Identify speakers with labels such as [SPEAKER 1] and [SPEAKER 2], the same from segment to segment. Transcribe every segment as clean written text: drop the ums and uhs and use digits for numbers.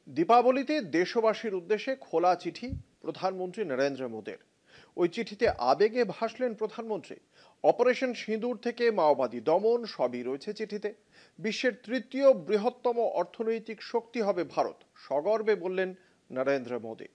[SPEAKER 1] দীপাবলিতে দেশবাসীর উদ্দেশ্যে খোলা চিঠি প্রধানমন্ত্রী নরেন্দ্র মোদীর। ওই চিঠিতে আবেগে ভাসলেন প্রধানমন্ত্রী। অপারেশন সিঁদুর থেকে মাওবাদী দমন সবই রয়েছে চিঠিতে। বিশ্বের তৃতীয় বৃহত্তম অর্থনৈতিক শক্তি হবে ভারত, সগর্বে বললেন নরেন্দ্র মোদী।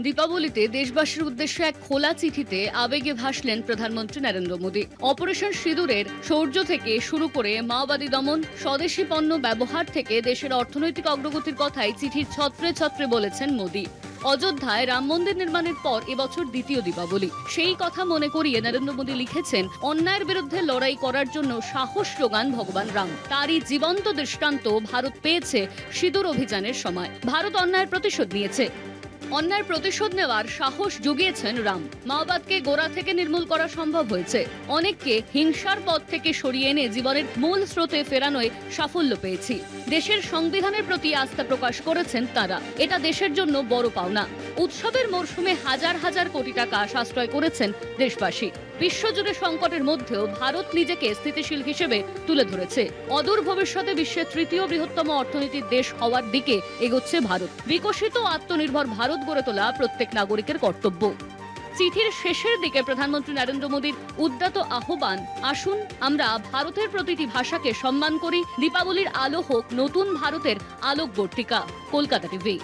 [SPEAKER 2] দীপাবলিতে দেশবাসীর উদ্দেশ্যে এক খোলা চিঠিতে আবেগে ভাসলেন প্রধানমন্ত্রী নরেন্দ্র মোদী। অপারেশন সিঁদুরের শৌর্য থেকে শুরু করে মাওবাদী দমন, স্বদেশি পণ্য ব্যবহার থেকে দেশের অর্থনৈতিক অগ্রগতির কথাই চিঠির ছত্রে ছত্রে বলেছেন মোদী। অযোধ্যায় রাম মন্দির নির্মাণের পর এবছর দ্বিতীয় দীপাবলি। সেই কথা মনে করিয়ে নরেন্দ্র মোদী লিখেছেন, অন্যায়ের বিরুদ্ধে লড়াই করার জন্য সাহস যোগান ভগবান রাম। তারই জীবন্ত দৃষ্টান্ত ভারত পেয়েছে সিঁদুর অভিযানের সময়। ভারত অন্যায়ের প্রতিশোধ নিয়েছে, অন্যায়ের প্রতিশোধ নেওয়ার সাহস জুগিয়েছেন রাম। মাওবাদকে গোড়া থেকে নির্মূল করা সম্ভব হয়েছে। অনেককে হিংসার পথ থেকে সরিয়ে এনে জীবনের মূল স্রোতে ফেরানোয় সাফল্য পেয়েছি। দেশের সংবিধানের প্রতি আস্থা প্রকাশ করেছেন তারা। এটা দেশের জন্য বড় পাওনা। উৎসবের মরশুমে হাজার হাজার কোটি টাকা সাশ্রয় করেছেন দেশবাসী। বিশ্বজুড়ে সংকটের মধ্যেও ভারত নিজেকে স্থিতিশীল হিসেবে তুলে ধরেছে। অদূর ভবিষ্যতে বিশ্বের তৃতীয় বৃহত্তম অর্থনীতির দেশ হওয়ার দিকে এগোচ্ছে ভারত। বিকশিত আত্মনির্ভর ভারত গড়ে তোলা প্রত্যেক নাগরিকের কর্তব্য। চিঠির শেষের দিকে প্রধানমন্ত্রী নরেন্দ্র মোদীর উদ্যত আহ্বান, আসুন আমরা ভারতের প্রতিটি ভাষাকে সম্মান করি। দীপাবলির আলো হোক নতুন ভারতের আলোকবর্তিকা। কলকাতা টিভি।